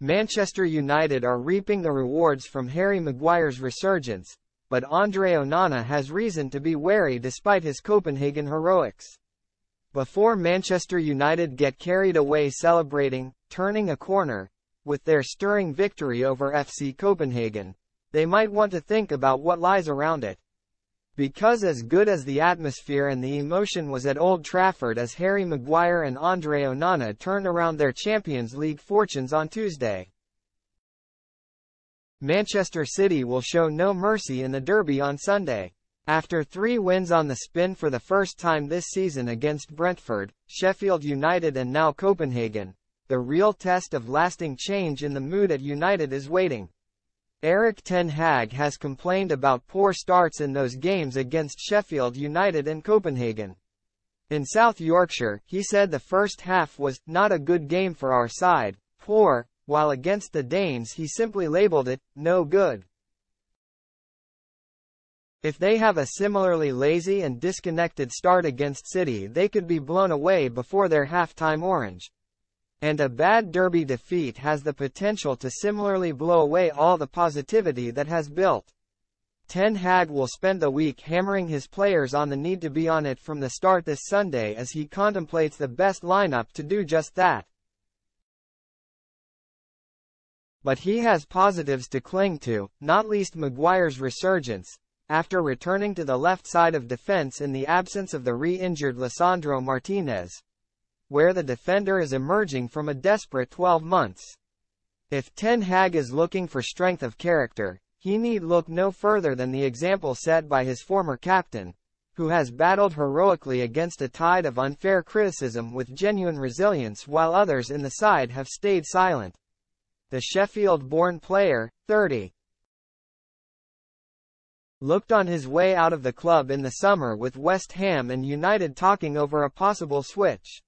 Manchester United are reaping the rewards from Harry Maguire's resurgence, but Andre Onana has reason to be wary despite his Copenhagen heroics. Before Manchester United get carried away celebrating, turning a corner, with their stirring victory over FC Copenhagen, they might want to think about what lies around it. Because as good as the atmosphere and the emotion was at Old Trafford as Harry Maguire and Andre Onana turned around their Champions League fortunes on Tuesday, Manchester City will show no mercy in the derby on Sunday. After 3 wins on the spin for the first time this season against Brentford, Sheffield United and now Copenhagen, the real test of lasting change in the mood at United is waiting. Erik ten Hag has complained about poor starts in those games against Sheffield United and Copenhagen. In South Yorkshire, he said the first half was not a good game for our side, poor, while against the Danes he simply labelled it no good. If they have a similarly lazy and disconnected start against City, they could be blown away before their half-time orange. And a bad derby defeat has the potential to similarly blow away all the positivity that has built. Ten Hag will spend the week hammering his players on the need to be on it from the start this Sunday as he contemplates the best lineup to do just that. But he has positives to cling to, not least Maguire's resurgence, after returning to the left side of defense in the absence of the re-injured Lisandro Martinez, where the defender is emerging from a desperate 12 months. If Ten Hag is looking for strength of character, he need look no further than the example set by his former captain, who has battled heroically against a tide of unfair criticism with genuine resilience while others in the side have stayed silent. The Sheffield-born player, 30, looked on his way out of the club in the summer with West Ham and United talking over a possible switch.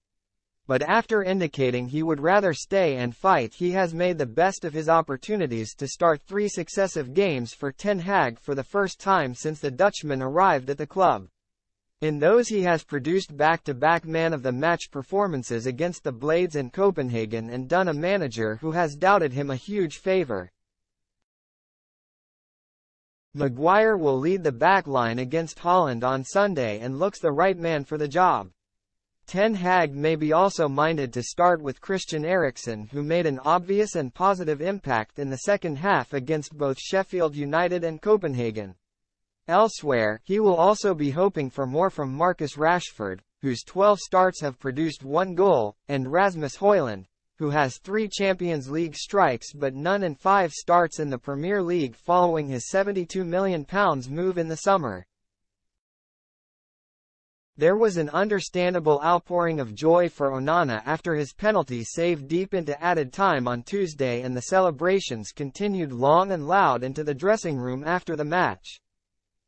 But after indicating he would rather stay and fight, he has made the best of his opportunities to start 3 successive games for Ten Hag for the first time since the Dutchman arrived at the club. In those he has produced back-to-back man-of-the-match performances against the Blades and Copenhagen and done a manager who has doubted him a huge favour. Maguire will lead the backline against Holland on Sunday and looks the right man for the job. Ten Hag may be also minded to start with Christian Eriksen, who made an obvious and positive impact in the second half against both Sheffield United and Copenhagen. Elsewhere, he will also be hoping for more from Marcus Rashford, whose 12 starts have produced 1 goal, and Rasmus Højlund, who has 3 Champions League strikes but none in 5 starts in the Premier League following his £72 million move in the summer. There was an understandable outpouring of joy for Onana after his penalty save deep into added time on Tuesday, and the celebrations continued long and loud into the dressing room after the match.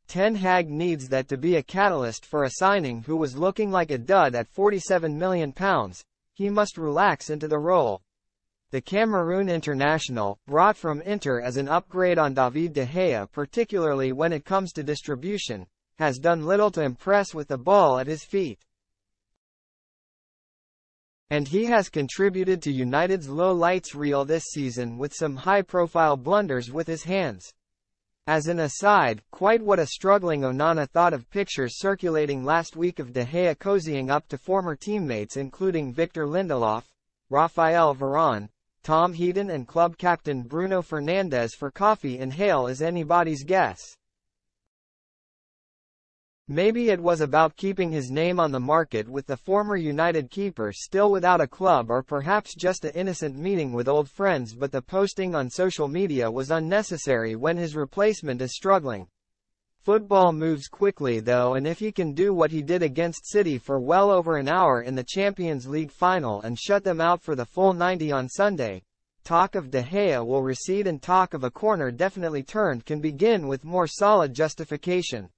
Ten Hag needs that to be a catalyst for a signing who was looking like a dud at £47 million. He must relax into the role. The Cameroon international, brought from Inter as an upgrade on David De Gea, particularly when it comes to distribution, has done little to impress with the ball at his feet. And he has contributed to United's low lights reel this season with some high-profile blunders with his hands. As an aside, quite what a struggling Onana thought of pictures circulating last week of De Gea cozying up to former teammates including Victor Lindelof, Raphael Varane, Tom Heaton and club captain Bruno Fernandes for coffee and hail is anybody's guess. Maybe it was about keeping his name on the market with the former United keeper still without a club, or perhaps just an innocent meeting with old friends, but the posting on social media was unnecessary when his replacement is struggling. Football moves quickly though, and if he can do what he did against City for well over an hour in the Champions League final and shut them out for the full 90 on Sunday, talk of De Gea will recede and talk of a corner definitely turned can begin with more solid justification.